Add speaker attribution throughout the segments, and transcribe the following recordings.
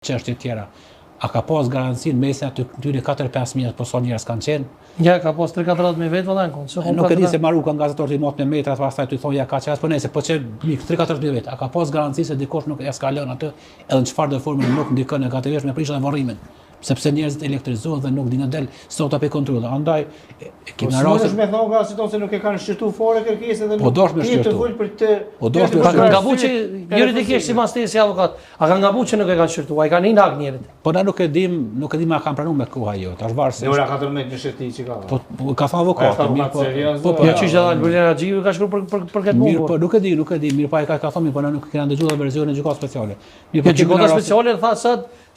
Speaker 1: çështje tjera. A ka pas garancinë mesa të këtyre 4-5 po sa njerëz kanë qenë?
Speaker 2: Ja, ka pas 3-4 mijë vetë valla në kont.
Speaker 1: Nuk e di se Maruka gazetorët i mot me metra, pastaj ty thonë ja ka çast, po nëse po çe 3-4 mijë vetë. A ka pas garanci se dikush nuk eskalon atë, edhe në çfarë do formë nuk ndikon negativisht me prishjen e varrimin. Sepse njerëzit elektrizohen dhe nuk dinë del sot apo kontroll. Andaj kemi
Speaker 3: rasti. Po me thonë nga situatë se nuk e kanë shqyrtu fare kërkesën dhe
Speaker 1: nuk
Speaker 3: të vul për të.
Speaker 1: Po dosh me
Speaker 2: shqyrtu. Ka gabuçi juridikisht si mastesi avokat. A kanë gabuçi nuk e kanë shqyrtu, ai kanë një hak njerëzit.
Speaker 1: Po na nuk e dim a kanë pranuar me koha jo. Tash varse.
Speaker 3: Ora 14 në shëti që ka.
Speaker 1: Po ka thënë avokati, mirë po.
Speaker 2: Po çish dha Albulena Xhiu ka shkruar për këtë
Speaker 1: mirë, po nuk e di, mirë po ai ka thënë, po na nuk kena dëgjuar versionin e gjykatës speciale.
Speaker 2: Mirë po gjykata speciale tha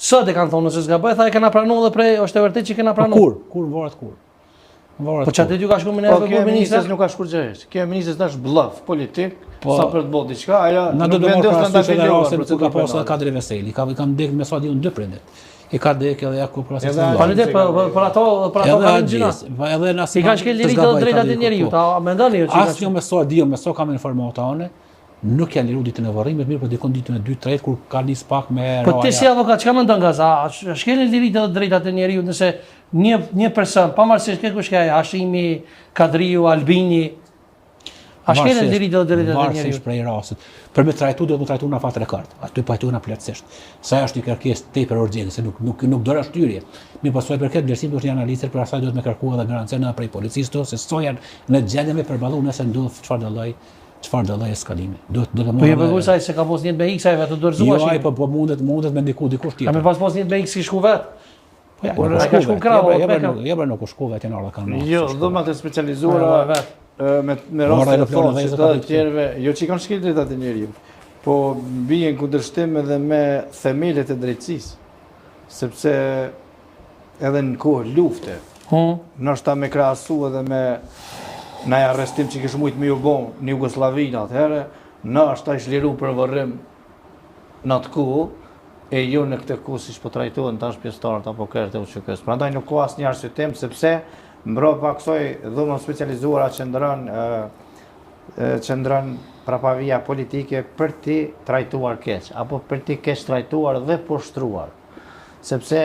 Speaker 2: sot e kanë thonë se s'ka bëj, tha e kena pranuar dhe prej, është e vërtetë që kena pranuar.
Speaker 1: Kur varet kur.
Speaker 2: Po çatë ju ka shkuar me ne
Speaker 3: apo ministri nuk ka shkuar gjë. Kjo ministri tash bllaf politik, sa për të bërë diçka, ajo
Speaker 1: nuk vendos standardizuar se ka pasur kadri Veseli, kam ndek me sa diun 2 prindet. I ka dek edhe Jakub Krasniqi.
Speaker 2: Për ato kanë gjëra.
Speaker 1: Edhe na
Speaker 2: i kanë shkel lirit të drejtat e njeriu, ta mendoni ju
Speaker 1: që asnjë me sa di, me sa kam informata unë, nuk janë liru ditën e varrimit, mirë po dikon ditën e 2-3 kur ka nis pak me
Speaker 2: raja. Po ti si avokat çka mendon nga sa? Shkelin lirit të drejtat e njeriu nëse një person, pavarësisht kush ka Hashimi, Kadriu, Albini, a shkelin lirit të drejtat e njeriu?
Speaker 1: Varësisht prej rastit. Për me trajtu do të trajtu në fat rekord. Aty pajtojnë plotësisht. Sa është një kërkesë tepër urgjente, se nuk do rashtyrje. Mi pasoj përket vlerësimit është një analizë për asaj duhet me kërkuar edhe garancione prej policisë se so janë në gjendje me përballuar nëse ndodh çfarë do lloj eskalimi. Do të
Speaker 2: Po je përgoj sa se ka pas një me X ai vetë dorëzuash.
Speaker 1: Jo, ai po mundet me ndiku dikush tjetër.
Speaker 2: A më pas një me X i shku vet?
Speaker 1: Po ja, ka shku krau, nuk u shku vetë në orë kanë.
Speaker 3: Jo, dhomat e specializuara me raste të tjerëve, jo që kanë shkel drejtat e njeriu, po bien kundërshtim edhe me themelet e drejtësisë. Sepse edhe në kohë lufte, ndoshta me krahasu edhe me na arrestim që kishë mujtë me ju bon në Jugoslavinë atëherë, na është ish liru për varrim në atë kohë, e jo në këtë kohë si shpo trajtohen tash pjesëtarët apo kërët e UÇK-s. Prandaj nuk ka asnjë arsyetim sepse mbrapa kësaj dhoma specializuara qëndron prapavia politike për ti trajtuar keq, apo për ti keq trajtuar dhe poshtruar. Sepse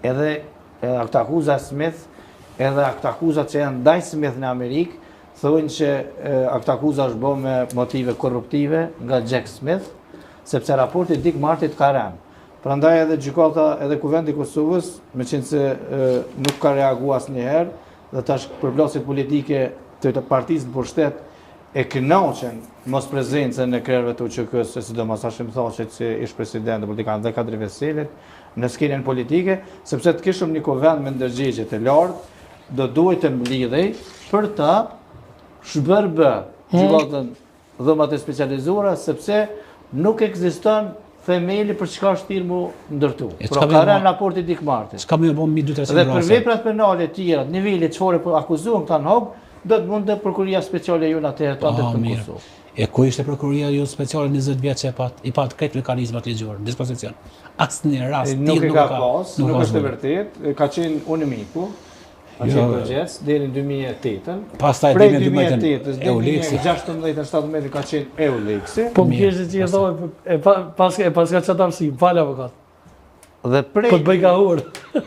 Speaker 3: edhe këtë akuza Smith edhe këtë akuzat që janë ndaj Smith në Amerikë, thonë që këtë akuza është bërë me motive korruptive nga Jack Smith, sepse raporti Dick Martit ka rënë. Prandaj edhe gjykata edhe Kuvendi i Kosovës, meqenëse se nuk ka reaguar asnjëherë, dhe tash përplasjet politike të partisë në pushtet e kënaqen mos prezencën e krerëve të UÇK-s, sidomos Hashim Thaqet si ish president politikan dhe Kadri Veselit në skenën politike, sepse të kishëm një kuvend me ndërgjegje të lartë, do duhet të mblidhej për ta shbërbe gjykatën dhomat e specializuara, sepse nuk ekziston themeli për çka është thirrë mu ndërtu. Pra ka rënë raporti Dick Martit.
Speaker 1: S'ka më bën mbi 2-3
Speaker 3: Dhe për veprat penale të tjera, niveli çfarë po akuzuan këta në hog, do të mundë prokuroria speciale ju atëherë të ndërtojë në Kosovë.
Speaker 1: E ku ishte prokuroria ju speciale 20 vjet që i pat këtë mekanizmat ligjor, dispozicion. Asnjë rast
Speaker 3: nuk e ka pas, nuk është e vërtetë, ka qenë unimiku. Atë përgjes deri në 2008-ën.
Speaker 1: Pastaj
Speaker 3: deri në 2008-ës, deri në 16-17 ka qenë Eulexi.
Speaker 2: Po më thjesht që e thoj pas ka çata arsim, fal avokat.
Speaker 3: Dhe prej
Speaker 2: po të bëj gahur.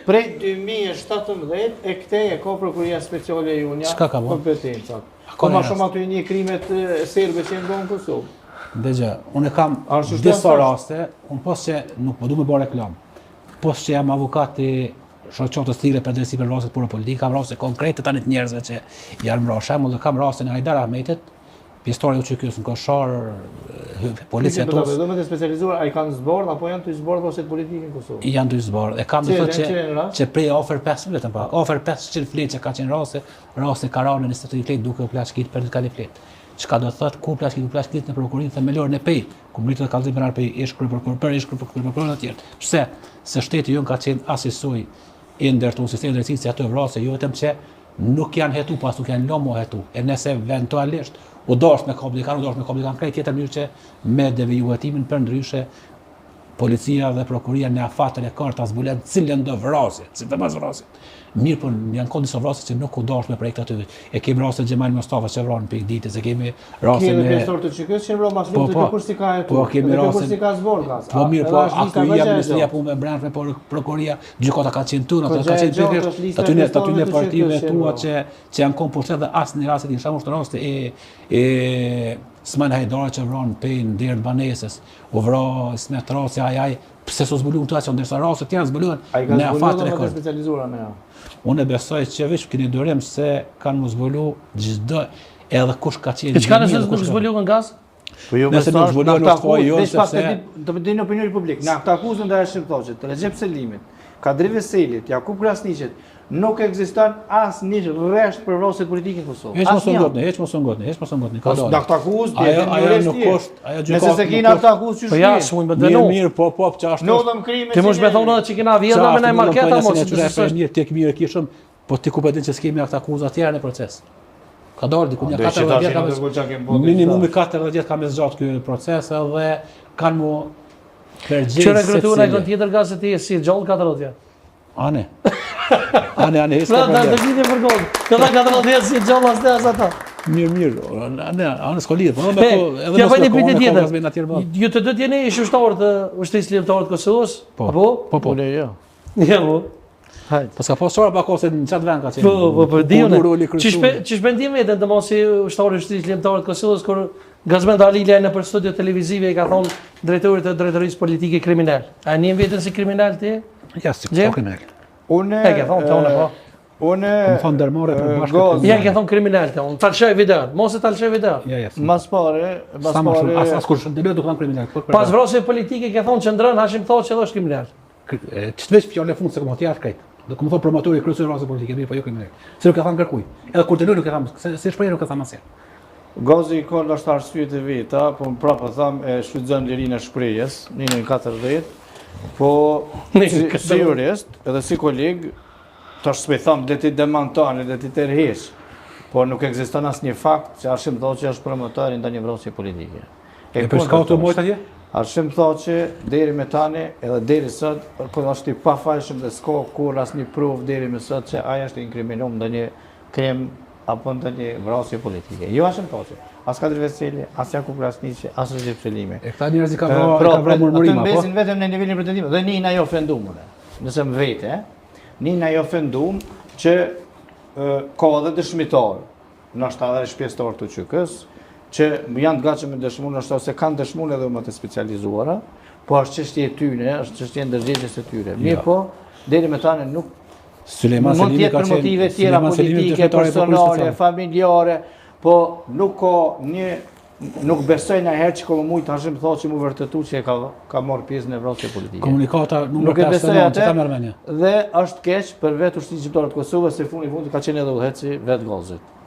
Speaker 3: Prej 2017 e kthej e ka prokuroria speciale e Junja kompetencat. Ka më shumë aty një krimet serbe që janë në Kosovë.
Speaker 1: Dëgjoj, unë kam disa raste, unë pas që nuk po du me bërë reklam. Pas që jam avokati shoqëtor të thirrë për drejtësi për raste pure politike, kam raste konkrete tani të njerëzve që janë mbrojtur. Shembull, kam rastin e Hajdar Ahmetit, pjesëtar i UÇK-s në Koshar, policia tos.
Speaker 3: Dhomat e specializuara ai kanë zbardh apo janë të zbardhur ose politike në Kosovë?
Speaker 1: Janë të zbardhur. E kam të thotë që prej ofër 500 vetëm pa. Ofër 500 fletë që ka qenë raste ka rënë në 23 fletë duke u plaçkit për të kalë fletë. Çka do të thotë ku plaçkit në prokurorin themelor në PEI, ku mbritet të kallëzim penal PEI, ish prokuror të tjerë. Pse? Se shteti jon ka qenë asisoj i ndërtu sistemi drejtësisë ato vrasje jo vetëm që nuk janë hetu pas nuk janë lomo hetu. E nëse eventualisht u dosh me komplikan krejt tjetër mënyrë që me devijuatimin për ndryshe policia dhe prokuria në afatën e karta zbulen cilën do vrasje, cilën do vrasje. Mirë, po janë kohë disa vrasje që nuk u dash me projekt aty. E kemi rastin Xhemal Mustafa që vran pikë ditës, e kemi rastin
Speaker 3: Kemi pjesor të çikës që vran mas lutë kur si ka
Speaker 1: Po kemi rastin
Speaker 3: si ka zborgas.
Speaker 1: Po mirë, po aty jam Ministria e Punëve Brendshme, por prokuria gjykata ka qenë tu, ata ka qenë pikërisht aty në partive tua që janë konë pushtet dhe asnjë rast të shamo rast e Sman Hajdara që vran pejnë deri në banesës, u vra Ismet Rasi ajaj, pse s'u zbuluan këto që ndërsa rastet janë zbuluar në afatën e kohës
Speaker 3: specializuara me.
Speaker 1: Unë besoj që veç keni durim se kanë më zbulu çdo edhe kush ka qenë.
Speaker 2: Çka nëse nuk zbuluan gaz?
Speaker 1: Po jo, nëse nuk zbuluan në kohë jo sepse
Speaker 3: do të dinë opinioni publik. Na këta akuzën ndaj Shqiptorit, Recep Selimit, Kadri Veselit, Jakub Krasniqit, nuk ekziston asnjë rresht për vrasje politike në Kosovë.
Speaker 1: Hiç mos u ngotni. Ka dalë.
Speaker 3: Na këta akuzë,
Speaker 1: ajo nuk është, ajo gjykata.
Speaker 3: Nëse se kena këta akuzë që
Speaker 2: po ja, s'mund të dënoj.
Speaker 1: Mirë, po ç'është.
Speaker 3: Nodhëm krime.
Speaker 2: Ti mos më thonë që kena vjedha me në marketa mos.
Speaker 1: Mirë, tek mirë kishëm, po ti ku bëdin që s'kemi këta akuzë atje në proces. Ka dalë diku një 40 vjet ka minimumi 40 vjet ka më zgjat ky proces edhe kanë mu përgjigj.
Speaker 2: Çfarë rekrutuan ai tjetër gazeti si gjallë 40 vjet.
Speaker 1: Ane, hesta
Speaker 2: për gazet. Të gjithë për gol. Këta 40 vjet si gjallë as ata.
Speaker 1: Mirë. Ane s'kolit, po edhe
Speaker 2: mos e bëni tjetër. Ju të dy jeni ushtarë të ushtrisë ligjore të Kosovës?
Speaker 1: Po.
Speaker 3: Jo.
Speaker 2: Ja, po.
Speaker 1: Hajde. Po sa posora pa kohë në çat vend ka qenë.
Speaker 2: Po diunë. Ç'i shpendim vetëm të mos si ushtarë ushtrisë ligjore të Kosovës kur Gazmend Alilia në për studio televizive i ka thonë drejtorit të drejtorisë politike kriminal. A njeh veten si kriminal ti?
Speaker 1: Ja, si kriminal.
Speaker 3: Unë
Speaker 2: e ke thonë tonë po.
Speaker 3: Unë
Speaker 1: më thonë dërmore për bashkë.
Speaker 2: Ja ke thonë kriminal ti. Unë talshoj video. Mos e talshoj video.
Speaker 1: Ja.
Speaker 3: Mas pare.
Speaker 1: As kur shumë debet do të thonë kriminal.
Speaker 2: Pas vrasjes politike ke thonë që ndron Hashim thotë që është kriminal.
Speaker 1: Ç'veç fjalë fund se komo ti as krejt. Do të më thonë promotori kryesor i vrasjes politike, mirë, po jo kriminal. Se nuk e thon kërkuj. Edhe kur dënoi nuk e tham, se shprehje nuk e tham asgjë.
Speaker 3: Gozi ka ndoshta arsye të veta, po prapë tham e shfrytëzon lirinë e shprehjes, në 40. Po si jurist, edhe si koleg, tash s'pe tham dhe ti demanton dhe ti tërheq. Po nuk ekziston asnjë fakt që Hashim thotë që është promotor i ndonjë vrasje politike.
Speaker 1: E për çka u mojt atje?
Speaker 3: Hashim thotë që deri me tani edhe deri sot, po është i pafajshëm dhe s'ka kur asnjë provë deri me sot që ai është inkriminuar ndonjë krim apo ndonjë vrasje politike. Jo Hashim thotë. As Kadri Veseli, as Jakub Krasniqi, as Recep Selimi.
Speaker 1: E këta njerëz i ka vrarë murmurim apo?
Speaker 3: Besin vetëm në nivelin pretendim. Dhe nina jo ofendum unë. Nëse më vete, nina jo ofendum që ka edhe dëshmitar, ndoshta edhe shpjestar të QK-s, që janë të gatshëm me dëshmuar, ndoshta ose kanë dëshmuar edhe më të specializuara, po është çështje e tyre, është çështje ndërgjegjës së tyre. Mirë po, deri më tani nuk
Speaker 1: Sulejman Selimi ka
Speaker 3: qenë motive tjera politike, personale, familjare, po nuk besoj ndonjëherë që komo mujt Hashim thotë që mu vërtetu që ka marrë pjesë në vrasje politike.
Speaker 1: Komunikata
Speaker 3: nuk e besoj atë.
Speaker 1: Dhe
Speaker 3: është keq për vetë ushtrisë shqiptare të Kosovës se fundi ka qenë edhe udhëheci vetë Gazit.